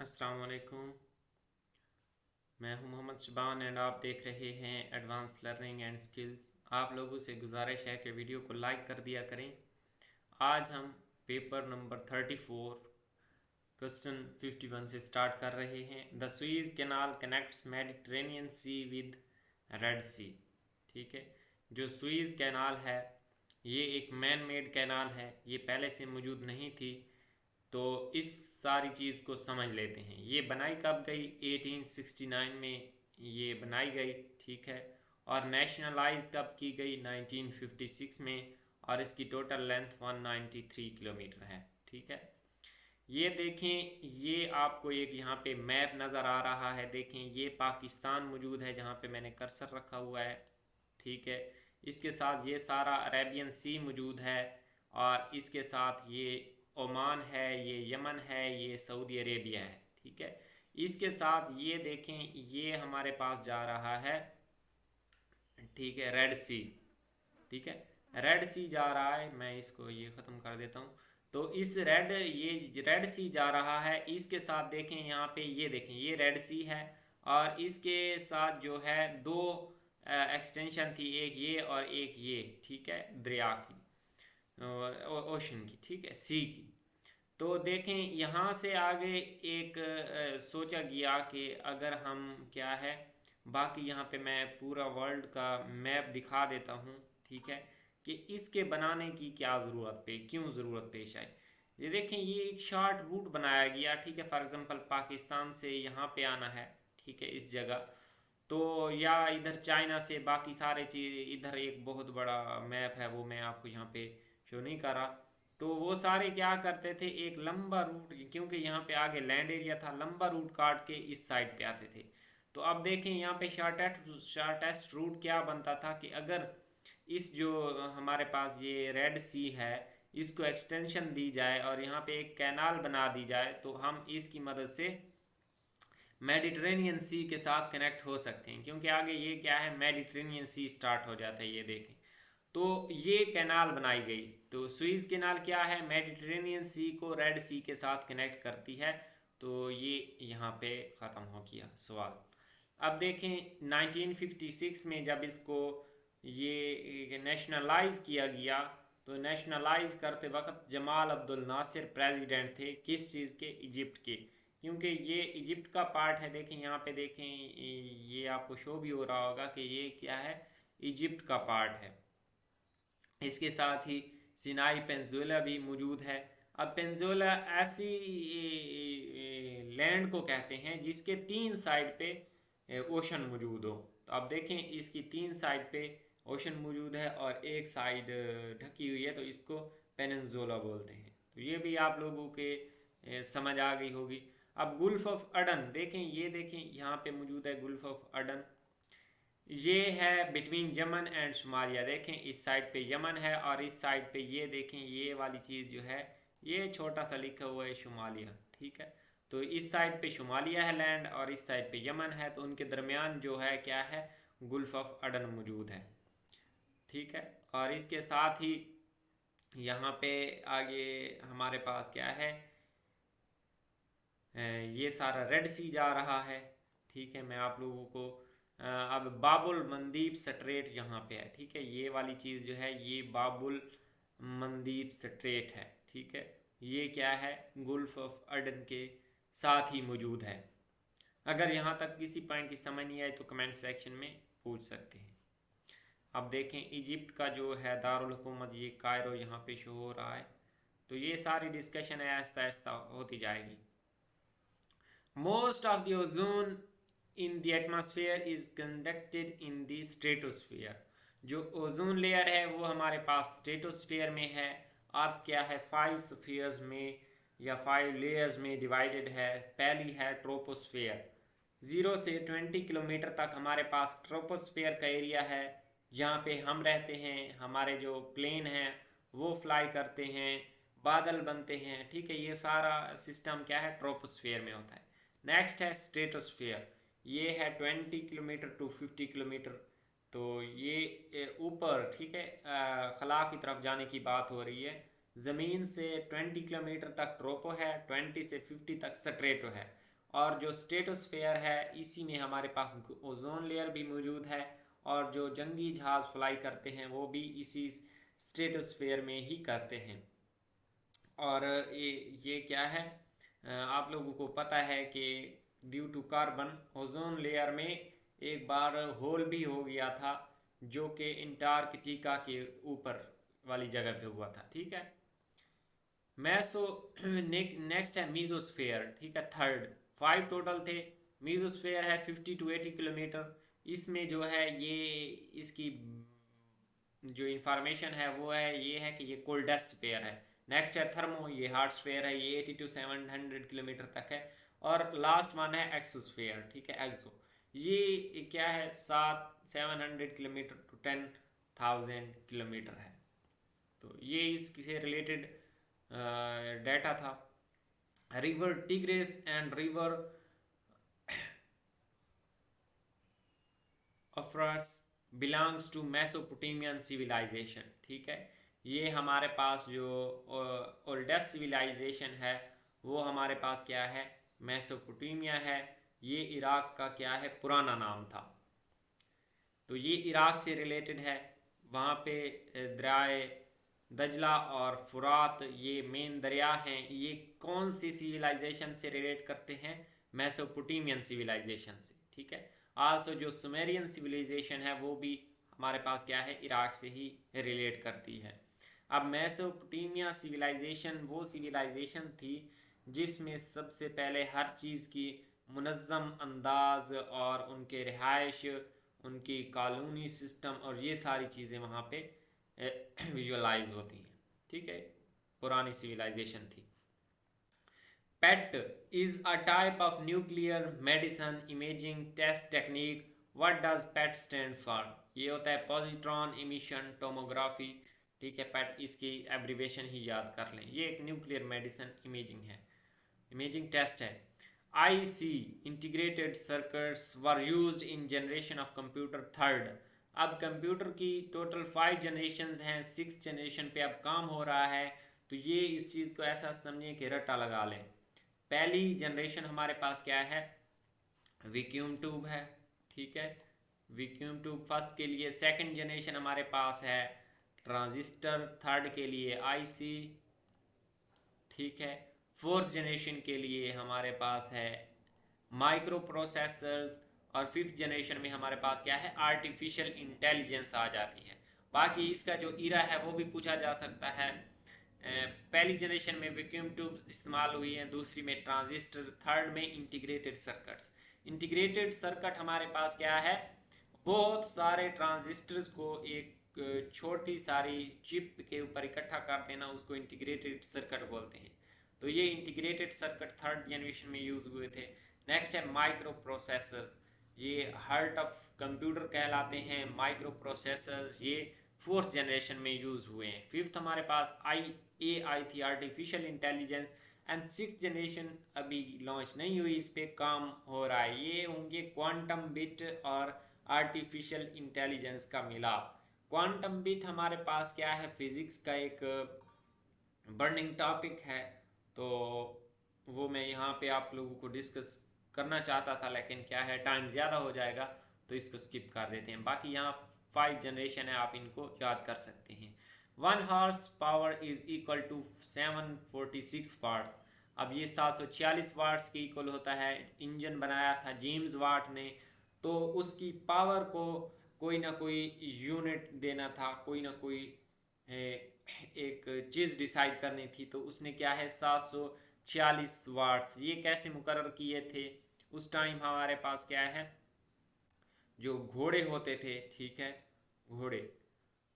अस्सलाम वालेकुम। मैं हूं मोहम्मद शबान एंड आप देख रहे हैं एडवांस लर्निंग एंड स्किल्स। आप लोगों से गुजारिश है कि वीडियो को लाइक कर दिया करें। आज हम पेपर नंबर 34 क्वेश्चन 51 से स्टार्ट कर रहे हैं। The Suez Canal connects Mediterranean Sea with Red Sea. ठीक है, जो सुएज कैनाल है ये एक मैन मेड कैनाल है, ये पहले से मौजूद नहीं थी। तो इस सारी चीज़ को समझ लेते हैं। ये बनाई कब गई? 1869 में ये बनाई गई। ठीक है, और नेशनलाइज कब की गई? 1956 में। और इसकी टोटल लेंथ 193 किलोमीटर है। ठीक है, ये देखें, ये आपको एक यहाँ पे मैप नज़र आ रहा है। देखें, ये पाकिस्तान मौजूद है जहाँ पे मैंने कर्सर रखा हुआ है। ठीक है, इसके साथ ये सारा अरेबियन सी मौजूद है, और इसके साथ ये ओमान है, ये यमन है, ये सऊदी अरेबिया है। ठीक है, इसके साथ ये देखें, ये हमारे पास जा रहा है। ठीक है, रेड सी। ठीक है, रेड सी जा रहा है। मैं इसको ये ख़त्म कर देता हूँ। तो इस ये रेड सी जा रहा है। इसके साथ देखें, यहाँ पे ये देखें, ये रेड सी है, और इसके साथ जो है दो एक्सटेंशन थी, एक ये और एक ये। ठीक है, दरिया की, ओशन की, ठीक है, सी की। तो देखें, यहाँ से आगे एक सोचा गया कि अगर हम क्या है, बाकी यहाँ पे मैं पूरा वर्ल्ड का मैप दिखा देता हूँ। ठीक है, कि इसके बनाने की क्या ज़रूरत पे, क्यों ज़रूरत पेश आई। ये देखें, ये एक शॉर्ट रूट बनाया गया। ठीक है, फॉर एग्जांपल पाकिस्तान से यहाँ पे आना है। ठीक है, इस जगह तो, या इधर चाइना से, बाकी सारे चीज़ इधर एक बहुत बड़ा मैप है, वो मैं आपको यहाँ पे शो नहीं कर रहा। तो वो सारे क्या करते थे, एक लंबा रूट, क्योंकि यहाँ पे आगे लैंड एरिया था, लंबा रूट काट के इस साइड पे आते थे। तो अब देखें, यहाँ पे शॉर्टेस्ट रूट क्या बनता था कि अगर इस जो हमारे पास ये रेड सी है, इसको एक्सटेंशन दी जाए और यहाँ पे एक कैनाल बना दी जाए, तो हम इसकी मदद से मेडिटरेनियन सी के साथ कनेक्ट हो सकते हैं। क्योंकि आगे ये क्या है, मेडिटरेनियन सी स्टार्ट हो जाता है। ये देखें, तो ये कैनाल बनाई गई। तो सुइज कैनाल क्या है, मेडिटरेनियन सी को रेड सी के साथ कनेक्ट करती है। तो ये यहाँ पे ख़त्म हो गया सवाल। अब देखें, 1956 में जब इसको ये नेशनलाइज किया गया, तो नेशनलाइज करते वक्त जमाल अब्दुल नासिर प्रेसिडेंट थे। किस चीज़ के? इजिप्ट के। क्योंकि ये इजिप्ट का पार्ट है। देखें, यहाँ पे देखें, ये आपको शो भी हो रहा होगा कि ये क्या है, इजिप्ट का पार्ट है। इसके साथ ही सिनाई पेंजुला भी मौजूद है। अब पेंजुला ऐसी लैंड को कहते हैं जिसके तीन साइड पे ओशन मौजूद हो। तो अब देखें, इसकी तीन साइड पे ओशन मौजूद है और एक साइड ढकी हुई है, तो इसको पेनिनसुला बोलते हैं। तो ये भी आप लोगों के समझ आ गई होगी। अब गुल्फ ऑफ अडन देखें, ये देखें, यहाँ पे मौजूद है गुल्फ ऑफ अडन। ये है बिटवीन यमन एंड शुमालिया। देखें, इस साइड पे यमन है और इस साइड पे ये देखें, ये वाली चीज़ जो है, ये छोटा सा लिखा हुआ है शुमालिया। ठीक है, तो इस साइड पे शुमालिया है लैंड और इस साइड पे यमन है। तो उनके दरमियान जो है क्या है, गुल्फ ऑफ अडन मौजूद है। ठीक है, और इसके साथ ही यहाँ पे आगे हमारे पास क्या है, ये सारा रेड सी जा रहा है। ठीक है, मैं आप लोगों को अब बाबुल मंदीप स्ट्रेट यहाँ पे है। ठीक है, ये वाली चीज़ जो है, ये बाबुल मंदीप स्ट्रेट है। ठीक है, ये क्या है, गुल्फ ऑफ अडन के साथ ही मौजूद है। अगर यहाँ तक किसी पॉइंट की समझ नहीं आई तो कमेंट सेक्शन में पूछ सकते हैं। अब देखें, इजिप्ट का जो है दारुल हुकूमत, ये कायरो यहाँ पे शो हो रहा है। तो ये सारी डिस्कशन है, आहिस्ता आहिस्ता होती जाएगी। Most of the ozone in the atmosphere is conducted in the stratosphere। जो ओजोन लेयर है वो हमारे पास स्ट्रेटोस्फेयर में है। अर्थ क्या है, 5 स्फीयर्स में या 5 लेयर्स में डिवाइडेड है। पहली है ट्रोपोस्फेयर, 0 से 20 किलोमीटर तक हमारे पास ट्रोपोस्फेयर का एरिया है। यहाँ पे हम रहते हैं, हमारे जो प्लेन हैं वो फ्लाई करते हैं, बादल बनते हैं। ठीक है, ये सारा सिस्टम क्या है, ट्रोपोस्फेयर में होता है। नेक्स्ट है स्ट्रेटोस्फेयर, ये है 20 किलोमीटर टू 50 किलोमीटर। तो ये ऊपर, ठीक है, खला की तरफ जाने की बात हो रही है। ज़मीन से 20 किलोमीटर तक ट्रोपो है, 20 से 50 तक स्ट्रेटो है। और जो स्ट्रेटोस्फेयर है इसी में हमारे पास ओजोन लेयर भी मौजूद है, और जो जंगी जहाज़ फ्लाई करते हैं वो भी इसी स्ट्रेटोस्फेयर में ही करते हैं। और ये क्या है, आप लोगों को पता है कि due to carbon ozone layer में एक बार होल भी हो गया था, जो कि अंटार्कटिका के ऊपर वाली जगह पे हुआ था। ठीक है, मैसो नेक्स्ट है मीजोस्फेयर। ठीक है, थर्ड, 5 टोटल थे। मीजोस्फेयर है 50 to 80 किलोमीटर। इसमें जो है ये इसकी जो इंफॉर्मेशन है वो है ये है कि ये कोल्डेस्ट स्फेयर है। नेक्स्ट है थर्मो, ये हॉट स्फेयर है, ये 80 to 700 किलोमीटर तक है। और लास्ट वन है एक्सोस्फेयर। ठीक है, एक्सो, ये क्या है, 700 किलोमीटर to 10,000 किलोमीटर है। तो ये इससे रिलेटेड डाटा था। River Tigris and River Euphrates belongs to Mesopotamian civilisation. ठीक है, ये हमारे पास जो ओल्डेस्ट सिविलाइजेशन है वो हमारे पास क्या है, मेसोपोटामिया है। ये इराक का क्या है, पुराना नाम था। तो ये इराक से रिलेटेड है। वहाँ पे दरियाए दजला और फुरात ये मेन दरिया हैं। ये कौन सी सिविलाइजेशन से रिलेट करते हैं, मेसोपोटामियन सिविलाइजेशन से। ठीक है, आल्सो जो सुमेरियन सिविलाइजेशन है वो भी हमारे पास क्या है, इराक से ही रिलेट करती है। अब मेसोपोटामिया सिविलाइजेशन वो सिविलाइजेशन थी जिसमें सबसे पहले हर चीज़ की मुनज़्ज़म अंदाज और उनके रिहाइश, उनकी कॉलोनी सिस्टम और ये सारी चीज़ें वहाँ पे विजुअलाइज होती हैं। ठीक है, पुरानी सिविलाइजेशन थी। PET is a type of nuclear medicine imaging test technique. What does PET stand for? ये होता है पॉजिट्रॉन इमिशन टोमोग्राफी। ठीक है, PET इसकी एब्रीवेशन ही याद कर लें। ये एक न्यूक्लियर मेडिसिन इमेजिंग है, इमेजिंग टेस्ट है। IC integrated circuits were used in generation of computer third. अब कंप्यूटर की टोटल 5 जनरेशन हैं, 6 जनरेशन पे अब काम हो रहा है। तो ये इस चीज़ को ऐसा समझें कि रट्टा लगा लें। पहली जनरेशन हमारे पास क्या है, वैक्यूम ट्यूब है। ठीक है, वैक्यूम ट्यूब फर्स्ट के लिए। सेकंड जनरेशन हमारे पास है ट्रांजिस्टर, थर्ड के लिए IC। ठीक है, फोर्थ जनरेशन के लिए हमारे पास है माइक्रो प्रोसेसर्स, और फिफ्थ जनरेशन में हमारे पास क्या है, आर्टिफिशियल इंटेलिजेंस आ जाती है। बाकी इसका जो इरा है वो भी पूछा जा सकता है। पहली जनरेशन में वैक्यूम ट्यूब्स इस्तेमाल हुई हैं, दूसरी में ट्रांजिस्टर, थर्ड में इंटीग्रेटेड सर्किट्स। इंटीग्रेटेड सर्किट हमारे पास क्या है, बहुत सारे ट्रांजिस्टर्स को एक छोटी सारी चिप के ऊपर इकट्ठा कर देना, उसको इंटीग्रेटेड सर्किट बोलते हैं। तो ये इंटीग्रेटेड सर्किट थर्ड जनरेशन में यूज़ हुए थे। नेक्स्ट है माइक्रो प्रोसेसर, ये हार्ट ऑफ कंप्यूटर कहलाते हैं माइक्रो प्रोसेसर्स। ये फोर्थ जनरेशन में यूज़ हुए हैं। फिफ्थ हमारे पास AI थी, artificial intelligence. And six generation अभी लॉन्च नहीं हुई, इस पर काम हो रहा है। ये होंगे क्वांटम बिट और आर्टिफिशियल इंटेलिजेंस का मिलाप। क्वांटम बिट हमारे पास क्या है, फिजिक्स का एक बर्निंग टॉपिक है, तो वो मैं यहाँ पे आप लोगों को डिस्कस करना चाहता था, लेकिन क्या है टाइम ज़्यादा हो जाएगा तो इसको स्किप कर देते हैं। बाकी यहाँ 5 जनरेशन है, आप इनको याद कर सकते हैं। 1 horsepower is equal to 746 watts. अब ये 746 वाट्स के इक्वल होता है। इंजन बनाया था जेम्स वाट ने, तो उसकी पावर को कोई ना कोई यूनिट देना था, कोई ना कोई एक चीज़ डिसाइड करनी थी। तो उसने क्या है 746 वाट्स ये कैसे मुकर्रर किए थे। उस टाइम हमारे पास क्या है, जो घोड़े होते थे, ठीक है, घोड़े,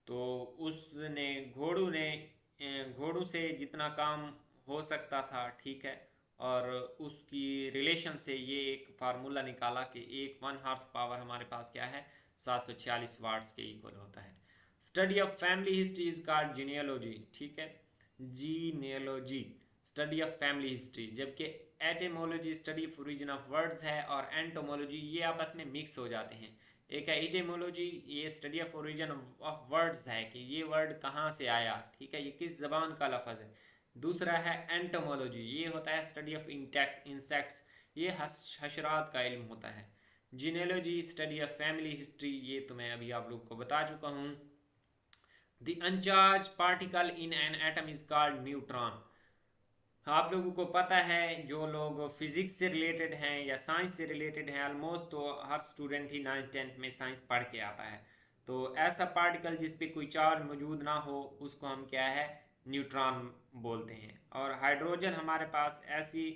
तो उसने घोड़ों से जितना काम हो सकता था, ठीक है, और उसकी रिलेशन से ये एक फार्मूला निकाला कि एक 1 हॉर्स पावर हमारे पास क्या है 746 वाट्स के इक्वल होता है। Study of family history is called genealogy. ठीक है, genealogy study of family history, जबकि etymology study of origin of words है, और एंटोमोलॉजी ये आपस में मिक्स हो जाते हैं। एक है एटेमोलॉजी, ये study of origin of words है कि ये वर्ड कहाँ से आया, ठीक है, ये किस जबान का लफ्ज़ है। दूसरा है एंटोमोलॉजी, ये होता है स्टडी ऑफ इंसेक्ट्स, ये हशरात का इल्म होता है। जीनेलॉजी स्टडी ऑफ फैमिली हिस्ट्री, ये तो मैं अभी आप लोग को बता चुका हूँ। The अनचार्ज particle in an atom is called neutron. आप लोगों को पता है, जो लोग फिजिक्स से रिलेटेड हैं या साइंस से रिलेटेड हैं, ऑलमोस्ट तो हर स्टूडेंट ही 9th-10th में साइंस पढ़ के आता है। तो ऐसा पार्टिकल जिस पे कोई चार्ज मौजूद ना हो उसको हम क्या है, न्यूट्रॉन बोलते हैं। और हाइड्रोजन हमारे पास ऐसी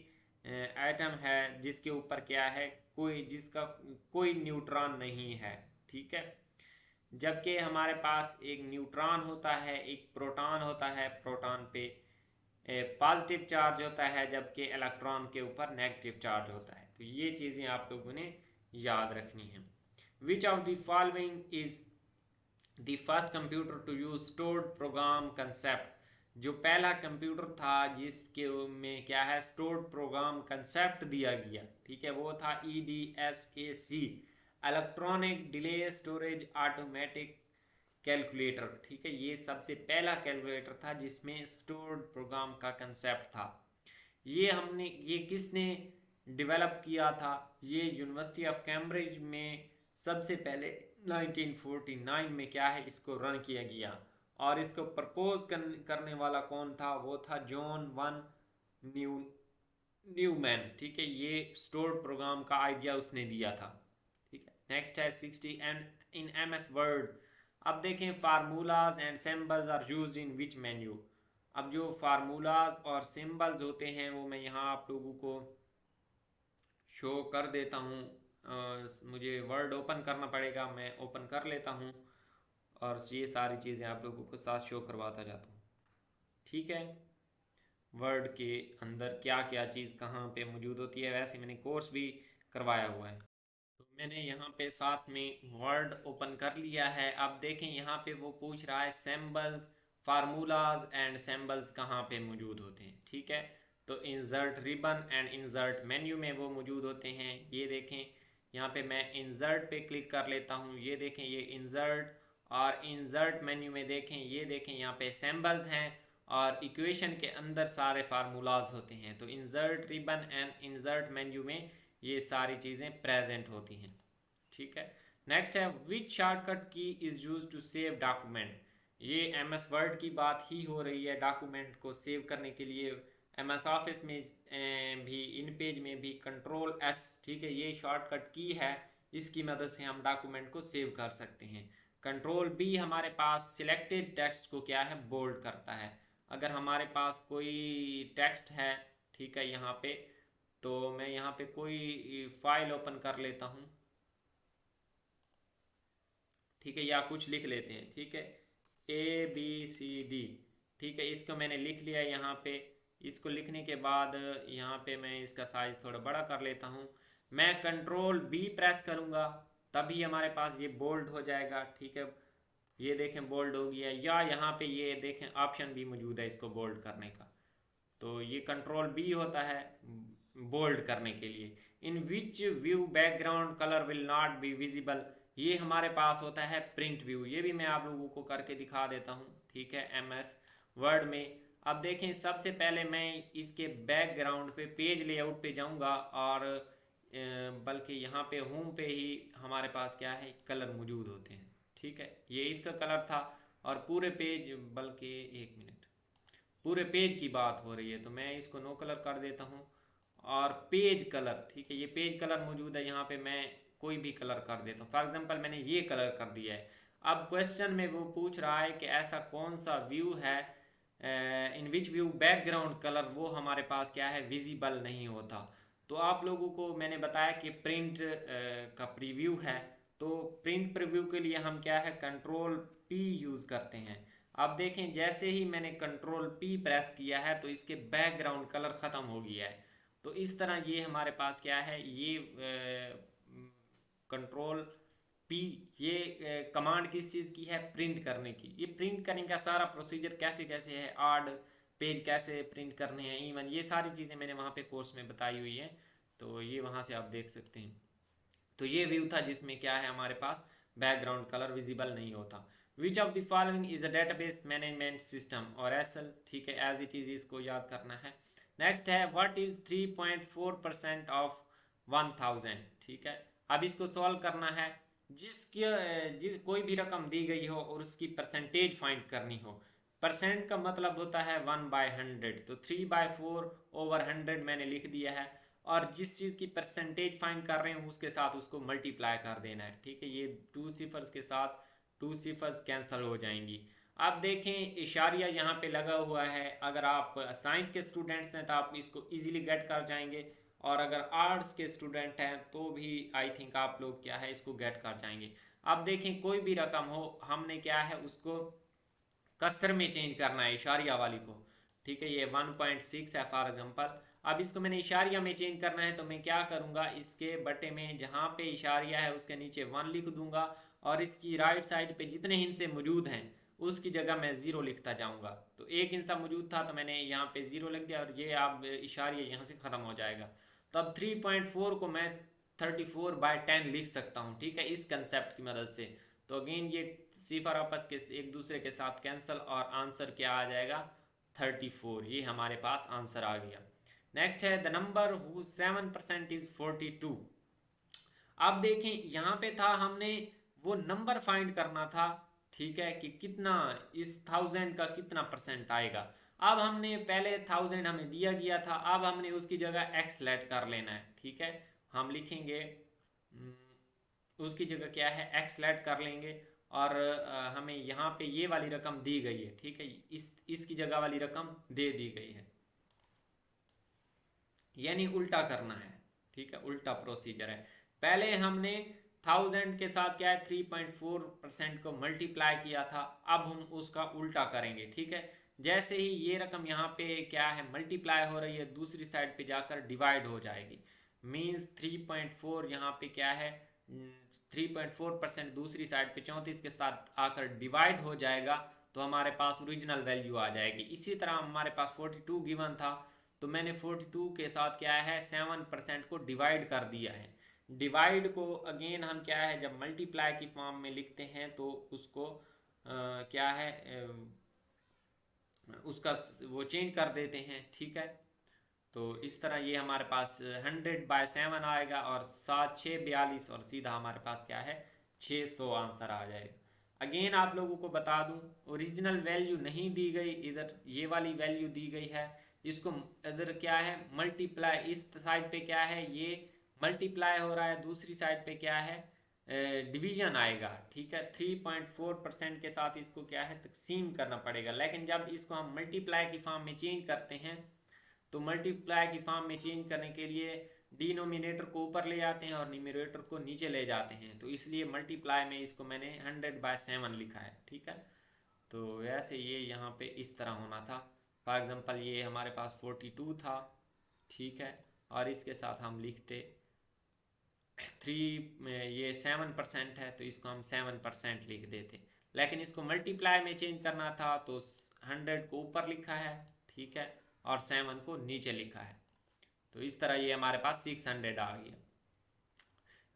एटम है जिसके ऊपर क्या है, जिसका कोई न्यूट्रॉन नहीं है, ठीक है। जबकि हमारे पास एक न्यूट्रॉन होता है, एक प्रोटॉन होता है, प्रोटॉन पे पॉजिटिव चार्ज होता है जबकि इलेक्ट्रॉन के ऊपर नेगेटिव चार्ज होता है। तो ये चीज़ें आप लोगों ने याद रखनी है। Which of the following is the first computer to use stored program concept. जो पहला कंप्यूटर था जिसके में क्या है, स्टोर्ड प्रोग्राम कंसेप्ट दिया गया, ठीक है, वो था EDSAC, electronic delay storage automatic calculator, ठीक है। ये सबसे पहला कैलकुलेटर था जिसमें स्टोर्ड प्रोग्राम का कंसेप्ट था। ये किसने डेवलप किया था, ये यूनिवर्सिटी ऑफ कैम्ब्रिज में सबसे पहले 1949 में क्या है, इसको रन किया गया। और इसको प्रपोज करने वाला कौन था, वो था जॉन वन न्यूमैन, ठीक है। ये स्टोर्ड प्रोग्राम का आइडिया उसने दिया था, ठीक है। नेक्स्ट है 60 एंड इन MS वर्ड। अब देखें, formulas and symbols are used in which menu. अब जो फार्मूलाज और सिंबल्स होते हैं वो मैं यहाँ आप लोगों को शो कर देता हूँ। मुझे वर्ड ओपन करना पड़ेगा, मैं ओपन कर लेता हूँ और ये सारी चीज़ें आप लोगों को साथ शो करवाता जाता हूँ, ठीक है। वर्ड के अंदर क्या क्या चीज़ कहाँ पे मौजूद होती है, वैसे मैंने कोर्स भी करवाया हुआ है। तो मैंने यहाँ पे साथ में वर्ड ओपन कर लिया है। अब देखें, यहाँ पे वो पूछ रहा है सिंबल्स, फार्मूलाज एंड सिंबल्स कहाँ पे मौजूद होते हैं, ठीक है। तो insert ribbon and insert menu में वो मौजूद होते हैं। ये देखें, यहाँ पे मैं इंसर्ट पे क्लिक कर लेता हूँ, ये देखें ये इंसर्ट। और इंसर्ट मेन्यू में देखें, ये देखें यहाँ पे सिंबल्स हैं और इक्वेशन के अंदर सारे फार्मूलाज होते हैं। तो insert ribbon and insert menu में ये सारी चीज़ें प्रेजेंट होती हैं, ठीक है। नेक्स्ट है which shortcut key is use to save document. ये MS वर्ड की बात ही हो रही है। डॉक्यूमेंट को सेव करने के लिए MS ऑफिस में भी, इन पेज में भी Ctrl+S, ठीक है, ये शॉर्टकट की है। इसकी मदद से हम डॉक्यूमेंट को सेव कर सकते हैं। Ctrl+B हमारे पास सिलेक्टेड टेक्स्ट को क्या है, बोल्ड करता है। अगर हमारे पास कोई टेक्स्ट है, ठीक है, यहाँ पे, तो मैं यहाँ पे कोई फाइल ओपन कर लेता हूँ, ठीक है, या कुछ लिख लेते हैं, ठीक है, ABCD, ठीक है, इसको मैंने लिख लिया यहाँ पे। इसको लिखने के बाद यहाँ पे मैं इसका साइज थोड़ा बड़ा कर लेता हूँ। मैं Ctrl+B प्रेस करूँगा तभी हमारे पास ये बोल्ड हो जाएगा, ठीक है। ये देखें बोल्ड हो गया, या यहाँ पे ये देखें ऑप्शन भी मौजूद है इसको बोल्ड करने का। तो ये Ctrl+B होता है बोल्ड करने के लिए। In which view background colour will not be visible, ये हमारे पास होता है प्रिंट व्यू। ये भी मैं आप लोगों को करके दिखा देता हूँ, ठीक है, MS वर्ड में। अब देखें, सबसे पहले मैं इसके बैकग्राउंड पे पेज लेआउट पे जाऊँगा और बल्कि यहाँ पे होम पे ही हमारे पास क्या है, कलर मौजूद होते हैं, ठीक है। ये इसका कलर था और पूरे पेज, बल्कि एक मिनट, पूरे पेज की बात हो रही है तो मैं इसको नो कलर कर देता हूँ। और पेज कलर, ठीक है, ये पेज कलर मौजूद है, यहाँ पे मैं कोई भी कलर कर देता हूँ। फॉर एग्जांपल मैंने ये कलर कर दिया है। अब क्वेश्चन में वो पूछ रहा है कि ऐसा कौन सा व्यू है इन विच व्यू बैकग्राउंड कलर वो हमारे पास क्या है, विजिबल नहीं होता। तो आप लोगों को मैंने बताया कि प्रिंट का प्रीव्यू है। तो प्रिंट प्रीव्यू के लिए हम क्या है, Ctrl+P यूज़ करते हैं। अब देखें, जैसे ही मैंने Ctrl+P प्रेस किया है तो इसके बैकग्राउंड कलर ख़त्म हो गया है। तो इस तरह ये हमारे पास क्या है, ये Ctrl+P, ये कमांड किस चीज़ की है, प्रिंट करने की। ये प्रिंट करने का सारा प्रोसीजर कैसे कैसे है, ऑड पेज कैसे प्रिंट करने हैं, इवन ये सारी चीज़ें मैंने वहाँ पे कोर्स में बताई हुई है, तो ये वहाँ से आप देख सकते हैं। तो ये व्यू था जिसमें क्या है, हमारे पास बैकग्राउंड कलर विजिबल नहीं होता। विच of the following is a database management system, और एसएल, ठीक है, एज इट इज, इसको याद करना है। नेक्स्ट है व्हाट इज 3.4% ऑफ 1000, ठीक है। अब इसको सॉल्व करना है, जिस कोई भी रकम दी गई हो और उसकी परसेंटेज फाइंड करनी हो। परसेंट का मतलब होता है 1/100, तो 3/4/100 मैंने लिख दिया है। और जिस चीज़ की परसेंटेज फाइंड कर रहे हैं उसके साथ उसको मल्टीप्लाई कर देना है, ठीक है। ये 2 सिफर्स के साथ 2 सिफर्स कैंसिल हो जाएंगी। आप देखें इशारिया यहाँ पे लगा हुआ है। अगर आप साइंस के स्टूडेंट्स हैं तो आप इसको इजीली गेट कर जाएंगे, और अगर आर्ट्स के स्टूडेंट हैं तो भी आई थिंक आप लोग क्या है इसको गेट कर जाएंगे। अब देखें कोई भी रकम हो, हमने क्या है उसको कसर में चेंज करना है, इशारिया वाली को, ठीक है। ये 1.6 है फॉर एग्जांपल। अब इसको मैंने इशारिया में चेंज करना है तो मैं क्या करूँगा, इसके बटे में जहाँ पे इशारिया है उसके नीचे 1 लिख दूंगा, और इसकी राइट साइड पे जितने हिस्से मौजूद हैं उसकी जगह मैं 0 लिखता जाऊँगा। तो एक हिस्सा मौजूद था तो मैंने यहाँ पे 0 लिख दिया, और ये आप इशारिया यहाँ से ख़त्म हो जाएगा। तो अब 3.4 को मैं 34/10 लिख सकता हूँ, ठीक है, इस कंसेप्ट की मदद से। तो अगेन ये सिफर आपस के एक दूसरे के साथ कैंसिल, और आंसर क्या आ जाएगा 34। ये हमारे पास आंसर आ गया। नेक्स्ट है द नंबर हु 7% इज 42। अब देखें यहाँ पे था हमने वो नंबर फाइंड करना था, ठीक है, कि कितना इस 1000 का कितना परसेंट आएगा। अब हमने पहले 1000 हमें दिया गया था, अब हमने उसकी जगह x लेट कर लेना है, ठीक है। हम लिखेंगे उसकी जगह क्या है x लेट कर लेंगे, और हमें यहाँ पे ये वाली रकम दी गई है, ठीक है, इसकी जगह वाली रकम दे दी गई है, यानी उल्टा करना है, ठीक है, उल्टा प्रोसीजर है। पहले हमने 1000 के साथ क्या है 3.4% को मल्टीप्लाई किया था, अब हम उसका उल्टा करेंगे, ठीक है। जैसे ही ये रकम यहाँ पे क्या है मल्टीप्लाई हो रही है, दूसरी साइड पे जाकर डिवाइड हो जाएगी। मीन्स 3.4 यहाँ पे क्या है 3.4% दूसरी साइड पे 34 के साथ आकर डिवाइड हो जाएगा, तो हमारे पास ओरिजिनल वैल्यू आ जाएगी। इसी तरह हमारे पास 42 गिवन था, तो मैंने 42 के साथ क्या है 7% को डिवाइड कर दिया है। डिवाइड को अगेन हम क्या है जब मल्टीप्लाई की फॉर्म में लिखते हैं तो उसको क्या है उसका वो चेंज कर देते हैं, ठीक है। तो इस तरह ये हमारे पास 100/7 आएगा, और 7 6 42, और सीधा हमारे पास क्या है 600 आंसर आ जाएगा। अगेन आप लोगों को बता दूं ओरिजिनल वैल्यू नहीं दी गई, इधर ये वाली वैल्यू दी गई है। इसको इधर क्या है मल्टीप्लाई, इस साइड पे क्या है ये मल्टीप्लाई हो रहा है, दूसरी साइड पे क्या है डिवीजन आएगा, ठीक है। 3.4% के साथ इसको क्या है तकसीम करना पड़ेगा, लेकिन जब इसको हम मल्टीप्लाई की फॉर्म में चेंज करते हैं तो मल्टीप्लाई की फॉर्म में चेंज करने के लिए डिनोमिनेटर को ऊपर ले जाते हैं और न्यूमरेटर को नीचे ले जाते हैं, तो इसलिए मल्टीप्लाई में इसको मैंने 100/7 लिखा है, ठीक है। तो वैसे ये यहाँ पे इस तरह होना था। फॉर एग्जांपल ये हमारे पास 42 था, ठीक है, और इसके साथ हम लिखते 3 में ये 7% है तो इसको हम 7% लिख देते, लेकिन इसको मल्टीप्लाई में चेंज करना था तो 100 को ऊपर लिखा है, ठीक है, और 7 को नीचे लिखा है। तो इस तरह ये हमारे पास 600 आ गया।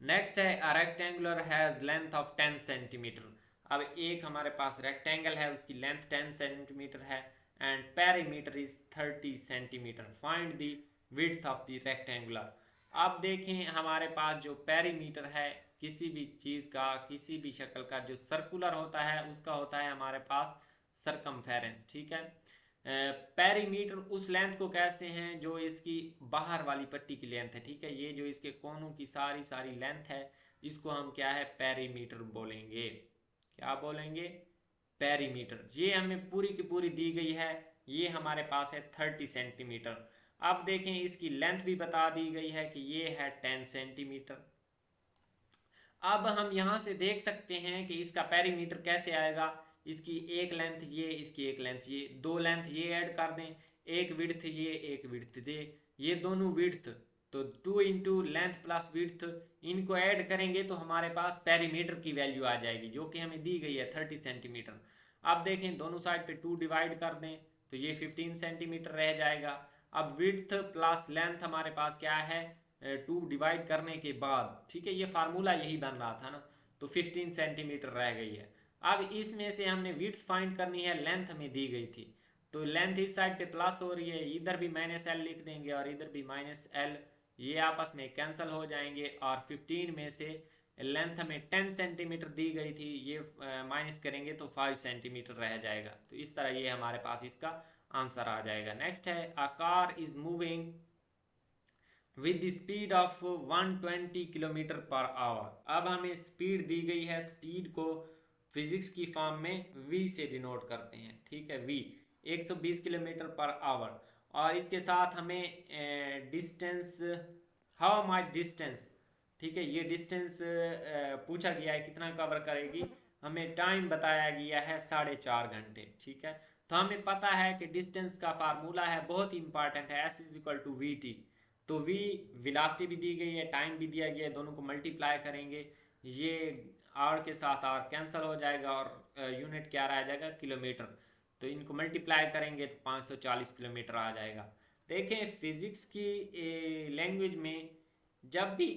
नेक्स्ट है a rectangular has length of 10 centimetre. अब एक हमारे पास रेक्टेंगल है उसकी लेंथ 10 सेंटीमीटर है and perimeter is 30 centimetre. Find the width of the rectangular. अब देखें हमारे पास जो पेरीमीटर है किसी भी चीज़ का किसी भी शक्ल का जो सर्कुलर होता है उसका होता है हमारे पास सरकमफेरेंस, ठीक है। पेरीमीटर उस लेंथ को कहते हैं जो इसकी बाहर वाली पट्टी की लेंथ है, ठीक है। ये जो इसके कोनों की सारी सारी लेंथ है इसको हम क्या है पेरीमीटर बोलेंगे। क्या बोलेंगे पेरीमीटर। ये हमें पूरी की पूरी दी गई है, ये हमारे पास है 30 सेंटीमीटर। अब देखें इसकी लेंथ भी बता दी गई है कि ये है 10 सेंटीमीटर। अब हम यहाँ से देख सकते हैं कि इसका पेरीमीटर कैसे आएगा। इसकी एक लेंथ ये, इसकी एक लेंथ ये, दो लेंथ ये ऐड कर दें, एक विड्थ ये एक विड्थ दे, ये दोनों विड्थ, तो 2 इंटू लेंथ प्लस विड्थ इनको ऐड करेंगे तो हमारे पास पेरीमीटर की वैल्यू आ जाएगी जो कि हमें दी गई है 30 सेंटीमीटर। अब देखें दोनों साइड पे 2 डिवाइड कर दें तो ये 15 सेंटीमीटर रह जाएगा। अब विड्थ प्लस लेंथ हमारे पास क्या है 2 डिवाइड करने के बाद, ठीक है, ये फार्मूला यही बन रहा था ना, तो 15 सेंटीमीटर रह गई है। अब इसमें से हमने विड्थ फाइंड करनी है, लेंथ हमें दी गई थी तो लेंथ इस साइड पे प्लस हो रही है, इधर भी -l लिख देंगे और इधर भी -l ये आपस में कैंसिल हो जाएंगे और 15 में से लेंथ हमें 10 सेंटीमीटर दी गई थी, ये माइनस करेंगे तो 5 सेंटीमीटर रह जाएगा। तो इस तरह ये हमारे पास इसका आंसर आ जाएगा। नेक्स्ट है a car is moving with the speed of 120 kilometre per hour. अब हमें स्पीड दी गई है, स्पीड को फिजिक्स की फॉर्म में v से डिनोट करते हैं, ठीक है, v 120 किलोमीटर पर आवर। और इसके साथ हमें डिस्टेंस, हाउ मच डिस्टेंस, ठीक है, ये डिस्टेंस पूछा गया है कितना कवर करेगी, हमें टाइम बताया गया है 4.5 घंटे, ठीक है। तो हमें पता है कि डिस्टेंस का फार्मूला है, बहुत ही इंपॉर्टेंट है, s is equal to v t. तो v वेलोसिटी भी दी गई है, टाइम भी दिया गया है, दोनों को मल्टीप्लाई करेंगे, ये आर के साथ आर कैंसिल हो जाएगा और यूनिट क्या रह जाएगा, किलोमीटर। तो इनको मल्टीप्लाई करेंगे तो 540 किलोमीटर आ जाएगा। देखें फिजिक्स की लैंग्वेज में जब भी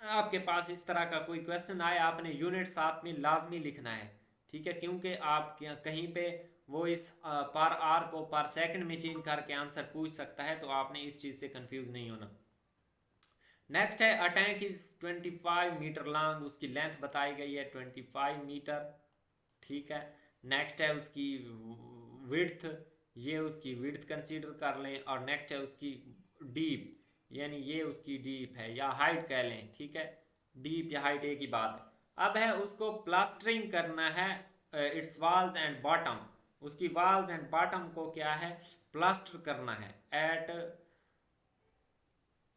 आपके पास इस तरह का कोई क्वेश्चन आए, आपने यूनिट साथ में लाजमी लिखना है, ठीक है, क्योंकि आप कहीं पे वो इस पर आर को पर सेकंड में चेंज करके आंसर पूछ सकता है, तो आपने इस चीज़ से कंफ्यूज नहीं होना। नेक्स्ट है a tank is 25 meter long, उसकी लेंथ बताई गई है 25 मीटर, ठीक है। नेक्स्ट है उसकी विड्थ, ये उसकी विड्थ कंसीडर कर लें। और नेक्स्ट है उसकी डीप, यानी ये उसकी डीप है या हाइट कह लें, ठीक है, डीप या हाइट एक ही बात है। अब है उसको प्लास्टरिंग करना है इट्स वॉल्स एंड बॉटम, उसकी वॉल्स एंड बॉटम को क्या है, प्लास्टर करना है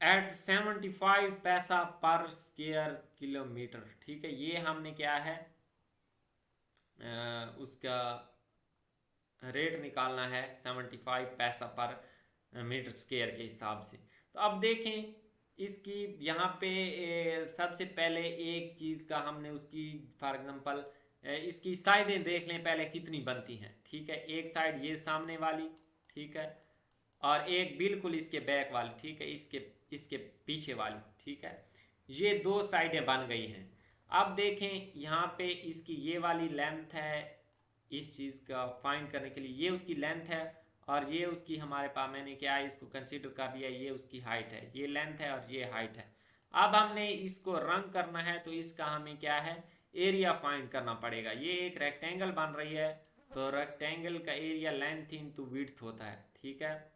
एट 75 पैसा पर स्क्वायर किलोमीटर, ठीक है। ये हमने क्या है उसका रेट निकालना है 75 पैसा पर मीटर स्क्वायर के हिसाब से। तो अब देखें इसकी यहाँ पे सबसे पहले एक चीज़ का हमने उसकी फॉर एग्जांपल इसकी साइडें देख लें पहले कितनी बनती हैं, ठीक है। एक साइड ये सामने वाली, ठीक है, और एक बिल्कुल इसके बैक वाली, ठीक है, इसके इसके पीछे वाली, ठीक है। ये दो साइडें बन गई हैं। अब देखें यहाँ पे इसकी ये वाली लेंथ है, इस चीज़ का फाइंड करने के लिए ये उसकी लेंथ है और ये उसकी हमारे पास मैंने क्या है इसको कंसीडर कर लिया, ये उसकी हाइट है, ये लेंथ है और ये हाइट है। अब हमने इसको रंग करना है तो इसका हमें क्या है एरिया फाइंड करना पड़ेगा। ये एक रेक्टेंगल बन रही है, तो रेक्टेंगल का एरिया लेंथ इनटू विड्थ होता है, ठीक है।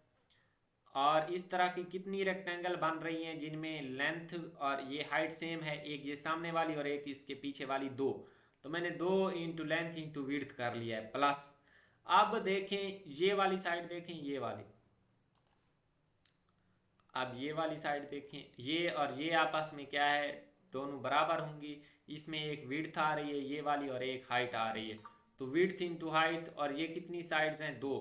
और इस तरह की कितनी रेक्टेंगल बन रही हैं जिनमें लेंथ और ये हाइट सेम है, एक ये सामने वाली और एक इसके पीछे वाली, दो। तो मैंने 2 इंटू लेंथ इंटू विड्थ कर लिया है प्लस। अब देखें ये वाली साइड देखें, ये वाली, अब ये वाली साइड देखें, ये और ये आपस में क्या है दोनों बराबर होंगी। इसमें एक विड्थ आ रही है ये वाली और एक हाइट आ रही है, तो विड्थ इंटू हाइट, और ये कितनी साइड्स हैं, 2।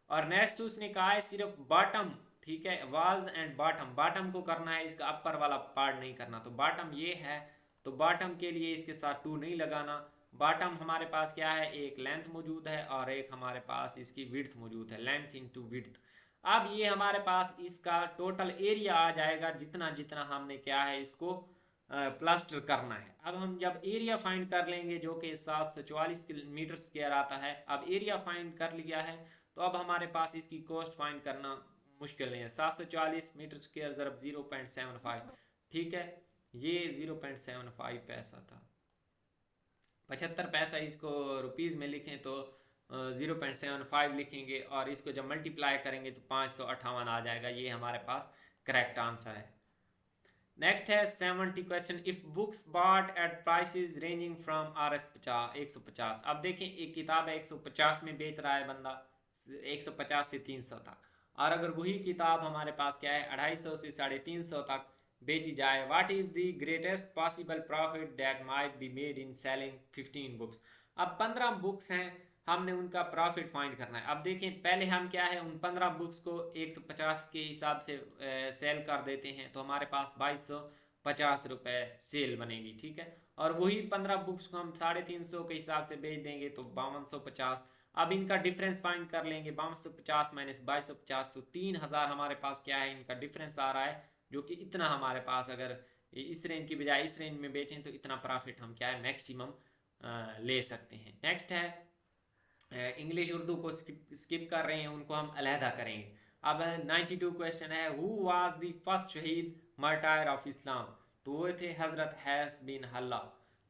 और नेक्स्ट उसने कहा है सिर्फ बॉटम, ठीक है, वॉल्स एंड बॉटम, बॉटम को करना है, इसका अपर वाला पार्ट नहीं करना। तो बॉटम ये है, तो बॉटम के लिए इसके साथ 2 नहीं लगाना। बॉटम हमारे पास क्या है, एक लेंथ मौजूद है और एक हमारे पास इसकी विड्थ मौजूद है, लेंथ इंटू विड्थ। अब ये हमारे पास इसका टोटल एरिया आ जाएगा जितना जितना हमने क्या है इसको प्लास्टर करना है। अब हम जब एरिया फाइंड कर लेंगे जो कि 744 मीटर स्क्वायर आता है, अब एरिया फाइंड कर लिया है तो अब हमारे पास इसकी कॉस्ट फाइंड करना मुश्किल नहीं है। 744 मीटर स्क्वायर ज़रब 0.75, ठीक है, ये 0.75 पैसा था, 75 पैसा इसको रुपीज़ में लिखें तो 0.75 लिखेंगे और इसको जब मल्टीप्लाई करेंगे तो 558 आ जाएगा। ये हमारे पास करेक्ट आंसर है। नेक्स्ट है 70 question, if books bought at prices ranging from RS 150। अब देखें एक किताब है 150 में बेच रहा है बंदा, 150 से 300 तक, और अगर वही किताब हमारे पास क्या है 250 से 350 तक बेची जाए, what is the greatest possible profit that might be made in selling 15 books. अब 15 बुक्स हैं, हमने उनका प्रॉफिट फाइंड करना है। अब देखें पहले हम क्या है उन 15 बुक्स को 150 के हिसाब से सेल कर देते हैं, तो हमारे पास 2250 रुपये सेल बनेगी, ठीक है। और वही 15 बुक्स को हम 350 के हिसाब से बेच देंगे तो 5250। अब इनका डिफरेंस फाइंड कर लेंगे, 5250 माइनस 2250, तो 3000 हमारे पास क्या है इनका डिफरेंस आ रहा है, जो कि इतना हमारे पास अगर इस रेंज की बजाय इस रेंज में बेचें तो इतना प्रॉफिट हम क्या है मैक्सिमम ले सकते हैं। नेक्स्ट है इंग्लिश उर्दू को स्किप कर रहे हैं, उनको हम अलहदा करेंगे। अब 92 क्वेश्चन है, हु वाज द फर्स्ट शहीद मार्टायर ऑफ इस्लाम, तो वो थे हज़रत हैस बिन हल्ला,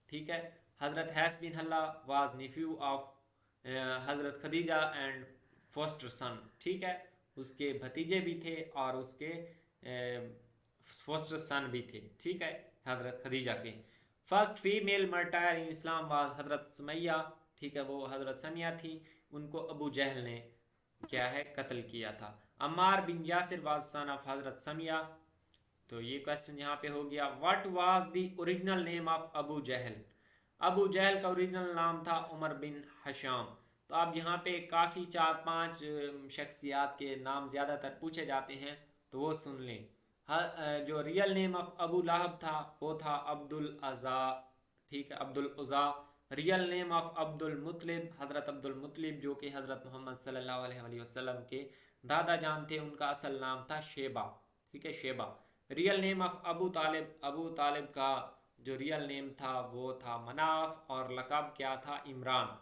ठीक है। हज़रत हैस बिन हल्ला वाज नेफ्यू ऑफ हज़रत खदीजा एंड फोस्टर सन, ठीक है। उसके भतीजे भी थे और उसके फोस्टर सन भी थे, ठीक है, हज़रत खदीजा के। First female martyr in Islam was Hazrat Sumayya, ठीक है, वो हज़रत समिया थी, उनको अबू जहल ने क्या है कत्ल किया था। Ammar bin Yasir was son of Hazrat Sumayya, तो ये क्वेश्चन यहाँ पे हो गया। What was the original name of Abu Jahl, Abu Jahl का ओरिजिनल नाम था उमर बिन हशाम। तो अब यहाँ पे काफ़ी 4-5 शख्सियात के नाम ज़्यादातर पूछे जाते हैं, तो वो सुन लें। जो real name of Abu Lahab था वो था अब्दुल अज़ा, ठीक है, Abdul Uzza. Real name of Abdul Muttalib, Hazrat Abdul मुतलिब जो कि हज़रत मोहम्मद सल्लल्लाहु अलैहि वसल्लम के दादा जान थे, उनका असल नाम था शेबा, ठीक है, Shaiba. Real name of Abu Talib, Abu Talib का जो रियल नेम था वो था मनाफ और लक़ब क्या था, Imran.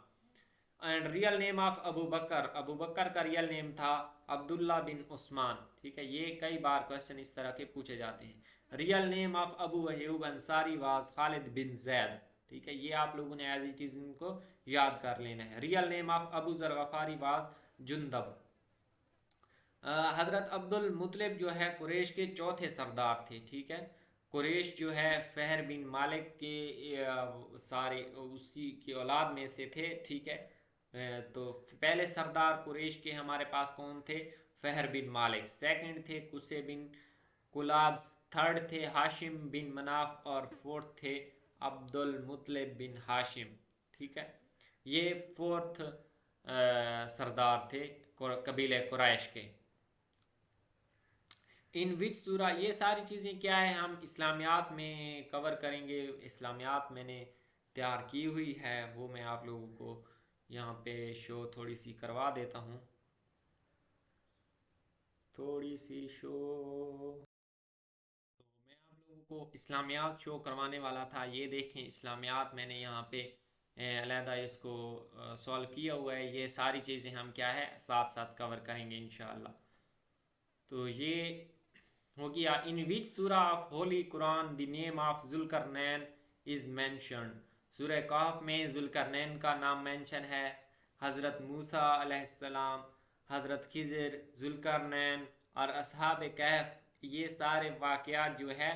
And real name of Abu Bakr, Abu Bakr का रियल नेम था अब्दुल्ला बिन उस्मान, ठीक है। ये कई बार क्वेश्चन इस तरह के पूछे जाते हैं। Real name of Abu Ayyub Ansari was Khalid bin Zaid, ठीक है, ये आप लोगों ने एज इट इज इनको याद कर लेना है। रियल नेम ऑफ अबू जर गफारी वाज जुंदब। हज़रत अब्दुल मुतलिब जो है कुरैश के चौथे सरदार थे, ठीक है। कुरैश जो है फ़हर बिन मालिक के सारे उसी की औलाद में से थे, ठीक है। तो पहले सरदार कुरैश के हमारे पास कौन थे, फ़हर बिन मालिक। सेकंड थे कुसे बिन कुलाब, थर्ड थे हाशिम बिन मनाफ और फोर्थ थे अब्दुल मुतलिब बिन हाशिम, ठीक है। ये फोर्थ सरदार थे कबीले कुरैश के। इन विच सूरा, ये सारी चीज़ें क्या है हम इस्लामियात में कवर करेंगे। इस्लामियात मैंने तैयार की हुई है, वो मैं आप लोगों को यहाँ पे शो थोड़ी सी करवा देता हूँ, थोड़ी सी शो। तो मैं आप लोगों को इस्लामियात शो करवाने वाला था, ये देखें इस्लामियात मैंने यहाँ पे अलहदा इसको सॉल्व किया हुआ है। ये सारी चीज़ें हम क्या है साथ साथ कवर करेंगे इंशाअल्लाह। तो ये हो गया। इन विच सूरा of holy Quran the name of Zulqarnain is mentioned, सूरह कहफ में जुल्करनैन का नाम मेंशन है। हज़रत मूसा अलैहिस्सलाम, हज़रत खिज़र, जुल्करनैन और असहाब कहफ, ये सारे वाक़यात जो है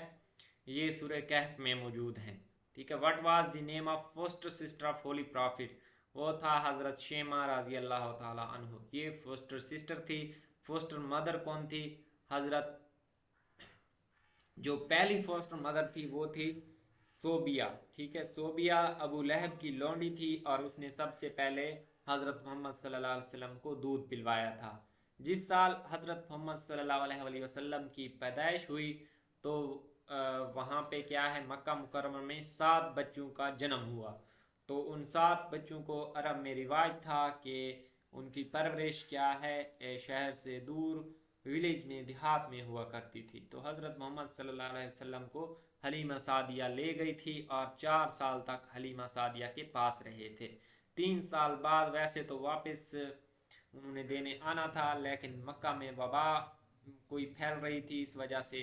ये सूरह कहफ में मौजूद हैं, ठीक है। What was the name of foster sister of holy prophet, वो था हज़रत शेमा रज़ी अल्लाह ताला अन्हु, ये फोस्टर सिस्टर थी। फोस्टर मदर कौन थी, हज़रत जो पहली फोस्टर मदर थी वो थी सोबिया, ठीक है। सोबिया अबू लहब की लौंडी थी और उसने सबसे पहले हज़रत मोहम्मद सल्लल्लाहु अलैहि वसल्लम को दूध पिलवाया था। जिस साल हज़रत मोहम्मद सल्लल्लाहु अलैहि वसल्लम की पैदाइश हुई तो वहाँ पे क्या है मक्का मुकर्रमा में 7 बच्चों का जन्म हुआ। तो उन 7 बच्चों को अरब में रिवाज था कि उनकी परवरिश क्या है शहर से दूर विलेज में देहात में हुआ करती थी। तो हज़रत मोहम्मद सल्लल्लाहु अलैहि वसल्लम को हलीमा सादिया ले गई थी और 4 साल तक हलीमा सादिया के पास रहे थे। 3 साल बाद वैसे तो वापस उन्होंने देने आना था, लेकिन मक्का में वबा कोई फैल रही थी, इस वजह से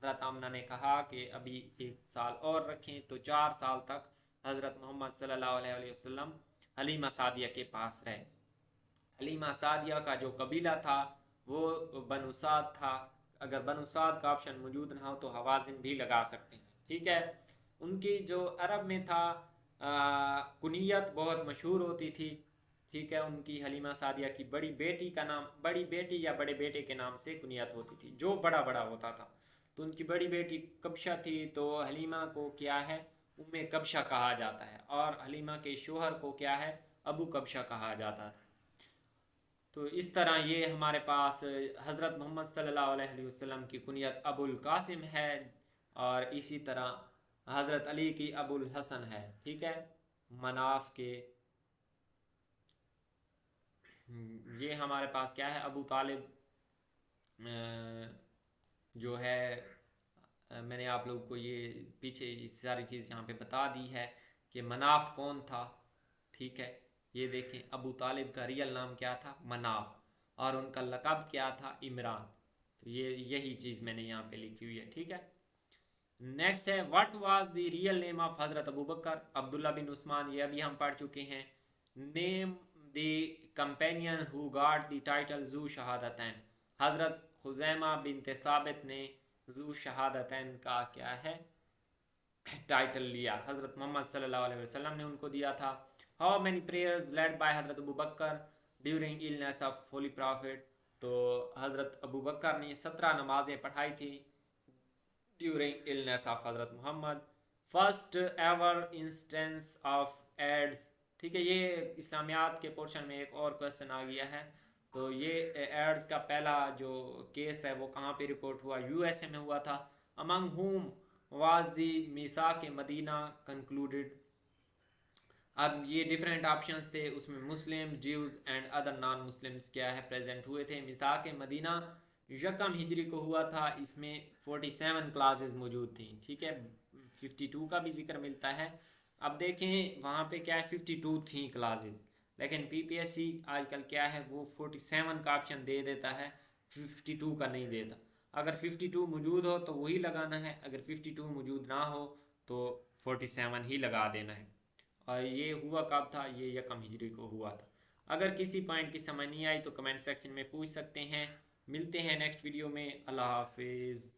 हज़रत आमना ने कहा कि अभी 1 साल और रखें। तो 4 साल तक हज़रत मोहम्मद सल्लल्लाहु अलैहि वसल्लम हलीमा सादिया के पास रहे। हलीमा सादिया का जो कबीला था वो बनु साद था। अगर बनु साद का ऑप्शन मौजूद ना हो तो हवाजिन भी लगा सकते हैं, ठीक है। उनकी जो अरब में था कुनियत बहुत मशहूर होती थी, ठीक है। उनकी हलीमा सादिया की बड़ी बेटी का नाम, बड़ी बेटी या बड़े बेटे के नाम से कुनियत होती थी जो बड़ा बड़ा होता था। तो उनकी बड़ी बेटी कब्शा थी, तो हलीमा को क्या है उम्मे कब्शा कहा जाता है और हलीमा के शोहर को क्या है अबू कब्शा कहा जाता था। तो इस तरह ये हमारे पास हज़रत मोहम्मद सल्लल्लाहु अलैहि वसल्लम की कुनियत अबुल कासिम है और इसी तरह हज़रत अली की अबुल हसन है, ठीक है। मनाफ के ये हमारे पास क्या है अबू तालिब जो है मैंने आप लोगों को ये पीछे सारी चीज़ यहाँ पे बता दी है कि मनाफ कौन था, ठीक है। ये देखें अबू तालिब का रियल नाम क्या था मनाफ और उनका लक़ब क्या था इमरान। तो ये यही चीज़ मैंने यहाँ पे लिखी हुई है, ठीक है। नेक्स्ट है what was the real name of Hazrat Abu बकर, अब्दुल्ला बिन उस्मान, ये अभी हम पढ़ चुके हैं। Name the companion who got the title जू शहादतैन, हजरत खुजैमा बिन साबित ने जू शहादतैन का क्या है टाइटल लिया, हजरत मोहम्मद सल्लल्लाहु अलैहि वसल्लम ने उनको दिया था। How many prayers led by Hazrat Abu Bakr during illness of holy prophet, तो हजरत अबू बकर ने 17 नमाजें पढ़ाई थी ड्यूरिंग इलनेस ऑफ हजरत Mohammad. First ever instance of AIDS, ठीक है, ये इस्लामियात के पोर्शन में एक और क्वेश्चन आ गया है। तो ये एड्स का पहला जो केस है वो कहाँ पे रिपोर्ट हुआ, यूएसए में हुआ था। अमंग हुम वाज द मीसा के मदीना कंक्लूडेड, अब ये डिफरेंट ऑप्शंस थे, उसमें Muslim, Jews and other non Muslims क्या है प्रेजेंट हुए थे। मिसाक मदीना यकम हिजरी को हुआ था, इसमें 47 क्लासेस मौजूद थी, ठीक है, 52 का भी जिक्र मिलता है। अब देखें वहाँ पे क्या है 52 थी क्लासेस, लेकिन पीपीएससी आजकल क्या है वो 47 का ऑप्शन दे देता है, 52 का नहीं देता। अगर 52 मौजूद हो तो वही लगाना है, अगर 52 मौजूद ना हो तो 47 ही लगा देना है। और ये हुआ कब था, ये यकम हिजरी को हुआ था। अगर किसी पॉइंट की समझ नहीं आई तो कमेंट सेक्शन में पूछ सकते हैं। मिलते हैं नेक्स्ट वीडियो में, अल्लाह हाफिज़।